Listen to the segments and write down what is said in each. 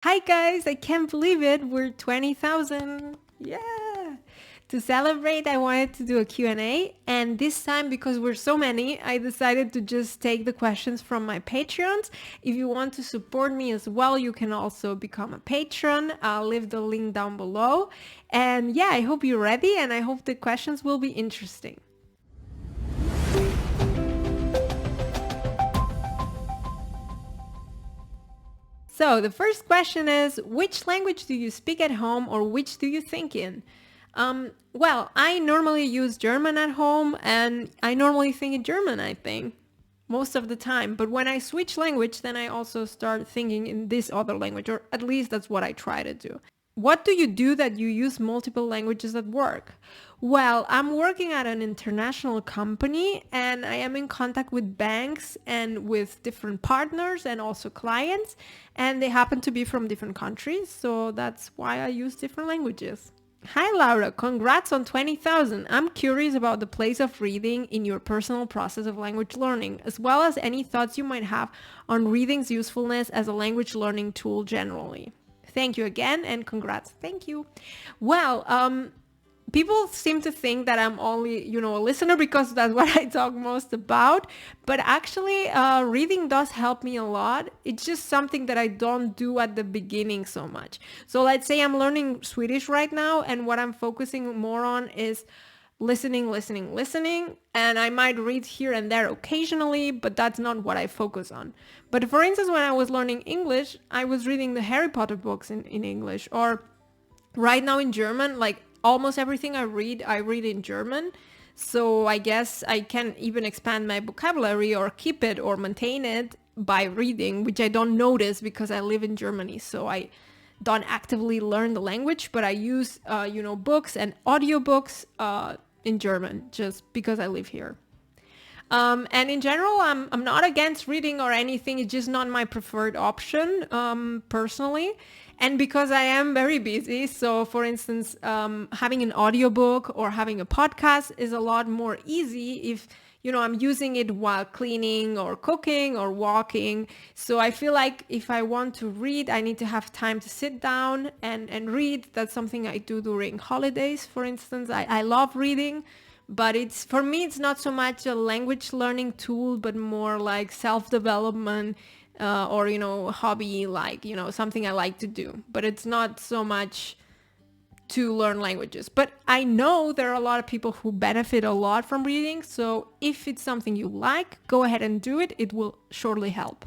Hi guys, I can't believe it. We're 20,000. Yeah. To celebrate, I wanted to do a Q&A, and this time because we're so many, I decided to just take the questions from my Patreons. If you want to support me as well, you can also become a patron. I'll leave the link down below. And yeah, I hope you're ready and I hope the questions will be interesting. So the first question is, which language do you speak at home or which do you think in? Well, I normally use German at home and I normally think in German, I think, most of the time. But when I switch language, then I also start thinking in this other language, or at least that's what I try to do. What do you do that you use multiple languages at work? Well, I'm working at an international company and I am in contact with banks and with different partners and also clients, and they happen to be from different countries, so that's why I use different languages. Hi Laura, congrats on 20,000. I'm curious about the place of reading in your personal process of language learning, as well as any thoughts you might have on reading's usefulness as a language learning tool generally. Thank you again and congrats. Thank you. Well, people seem to think that I'm only, a listener because that's what I talk most about. But actually, reading does help me a lot. It's just something that I don't do at the beginning so much. So let's say I'm learning Swedish right now, and what I'm focusing more on is listening, and I might read here and there occasionally, but that's not what I focus on. But for instance, when I was learning English, I was reading the Harry Potter books in English, or right now in German, like almost everything I read in German. So I guess I can even expand my vocabulary or keep it or maintain it by reading, which I don't notice because I live in Germany. So I don't actively learn the language, but I use, books and audiobooks in German just because I live here. And in general, I'm not against reading or anything. It's just not my preferred option, personally. And because I am very busy, so for instance, having an audiobook or having a podcast is a lot more easy if, I'm using it while cleaning or cooking or walking. So I feel like if I want to read, I need to have time to sit down and read. That's something I do during holidays, for instance. I love reading. But it's, for me, it's not so much a language learning tool, but more like self-development, or, hobby, like, something I like to do. But it's not so much to learn languages. But I know there are a lot of people who benefit a lot from reading. So if it's something you like, go ahead and do it. It will surely help.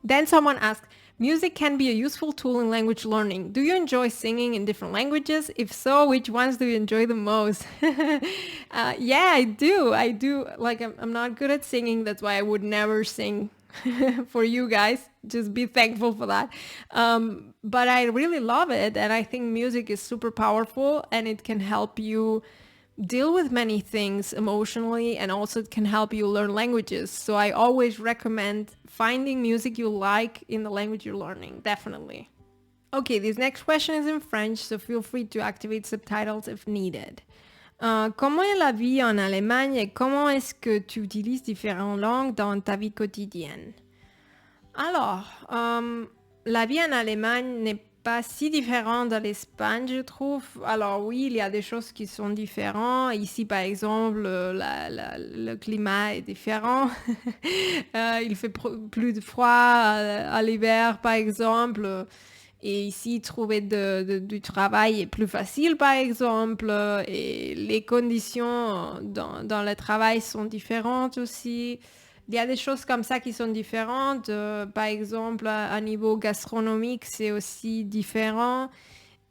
Then someone asked, music can be a useful tool in language learning. Do you enjoy singing in different languages? If so, which ones do you enjoy the most? Yeah, I do. I do. Like, I'm not good at singing. That's why I would never sing for you guys. Just be thankful for that. But I really love it. And I think music is super powerful and it can help you deal with many things emotionally, and also it can help you learn languages. So I always recommend finding music you like in the language you're learning, definitely. Okay, this next question is in French, so feel free to activate subtitles if needed. Comment est la vie en Allemagne et comment est-ce que tu utilises différentes langues dans ta vie quotidienne? Alors, la vie en Allemagne n'est pas si différente de l'Espagne, je trouve. Alors oui, il y a des choses qui sont différentes. Ici, par exemple, le climat est différent. Il fait plus de froid à l'hiver, par exemple. Et ici, trouver du travail est plus facile, par exemple. Et les conditions dans le travail sont différentes aussi. Il y a des choses comme ça qui sont différentes. Par exemple, à niveau gastronomique, c'est aussi différent.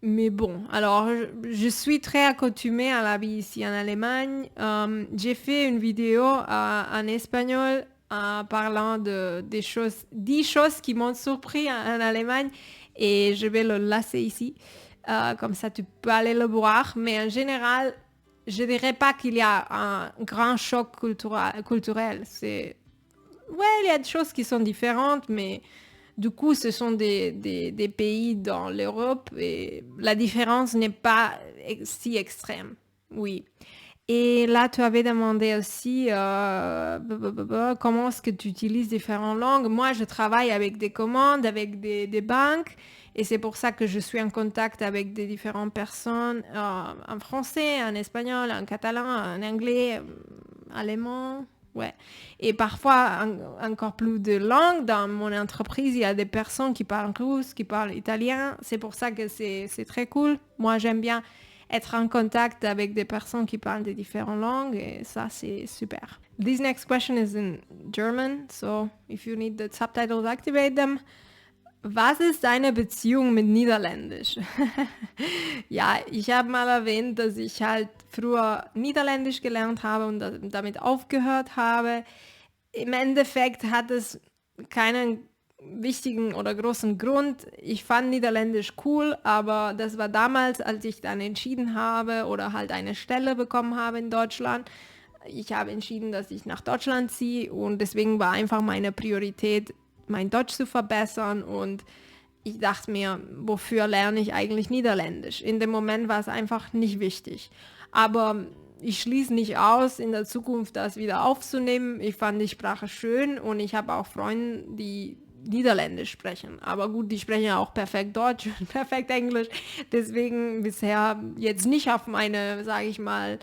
Mais bon, alors, je suis très accoutumée à la vie ici en Allemagne. J'ai fait une vidéo en espagnol parlant des choses, 10 choses qui m'ont surpris en Allemagne, et je vais le laisser ici. Comme ça, tu peux aller le voir. Mais en général, je dirais pas qu'il y a un grand choc culturel. Ouais, il y a des choses qui sont différentes, mais du coup, ce sont des pays dans l'Europe et la différence n'est pas si extrême. Oui. Et là, tu avais demandé aussi comment est-ce que tu utilises différentes langues. Moi, je travaille avec des commandes, avec des banques. Et c'est pour ça que je suis en contact avec des différentes personnes en français, en espagnol, en catalan, en anglais, allemand. Ouais. Et parfois, encore plus de langues. Dans mon entreprise, il y a des personnes qui parlent russe, qui parlent italien. C'est pour ça que c'est très cool. Moi, j'aime bien être en contact avec des personnes qui parlent des différentes langues. Et ça, c'est super. This next question is in German. So, if you need the subtitles, activate them. Was ist deine Beziehung mit Niederländisch? Ja, ich habe mal erwähnt, dass ich halt früher Niederländisch gelernt habe und damit aufgehört habe. Im Endeffekt hat es keinen wichtigen oder großen Grund. Ich fand Niederländisch cool, aber das war damals, als ich dann entschieden habe oder halt eine Stelle bekommen habe in Deutschland. Ich habe entschieden, dass ich nach Deutschland ziehe und deswegen war einfach meine Priorität, mein Deutsch zu verbessern und ich dachte mir, wofür lerne ich eigentlich Niederländisch? In dem Moment war es einfach nicht wichtig. Aber ich schließe nicht aus, in der Zukunft das wieder aufzunehmen. Ich fand die Sprache schön und ich habe auch Freunde, die Niederländisch sprechen. Aber gut, die sprechen ja auch perfekt Deutsch und perfekt Englisch. Deswegen bisher jetzt nicht auf meine, sage ich mal,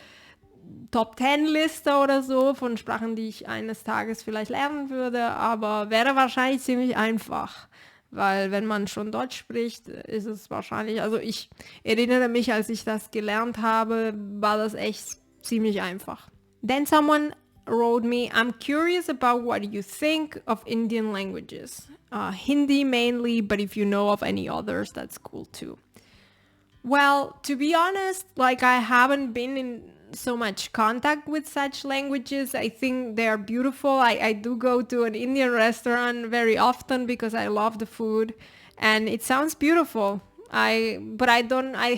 Top-10-Liste oder so von Sprachen, die ich eines Tages vielleicht lernen würde, aber wäre wahrscheinlich ziemlich einfach, weil wenn man schon Deutsch spricht, ist es wahrscheinlich, also ich erinnere mich, als ich das gelernt habe, war das echt ziemlich einfach. Then someone wrote me, I'm curious about what you think of Indian languages. Hindi mainly, but if you know of any others, that's cool too. Well, to be honest, like I haven't been in so much contact with such languages. I think they are beautiful. I do go to an Indian restaurant very often because I love the food and it sounds beautiful. I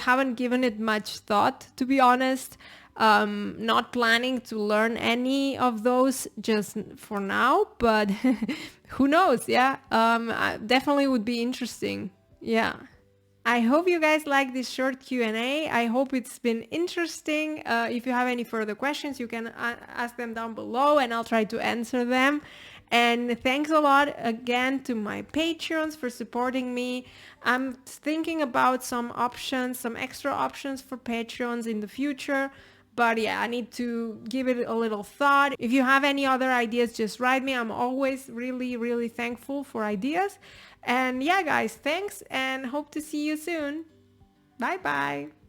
haven't given it much thought, to be honest. Not planning to learn any of those just for now, but who knows? Yeah. Definitely would be interesting. Yeah. I hope you guys like this short Q&A. I hope it's been interesting. If you have any further questions, you can ask them down below and I'll try to answer them. And thanks a lot again to my Patreons for supporting me. I'm thinking about some options, some extra options for Patreons in the future. But yeah, I need to give it a little thought. If you have any other ideas, just write me. I'm always really, really thankful for ideas. And yeah, guys, thanks and hope to see you soon. Bye bye.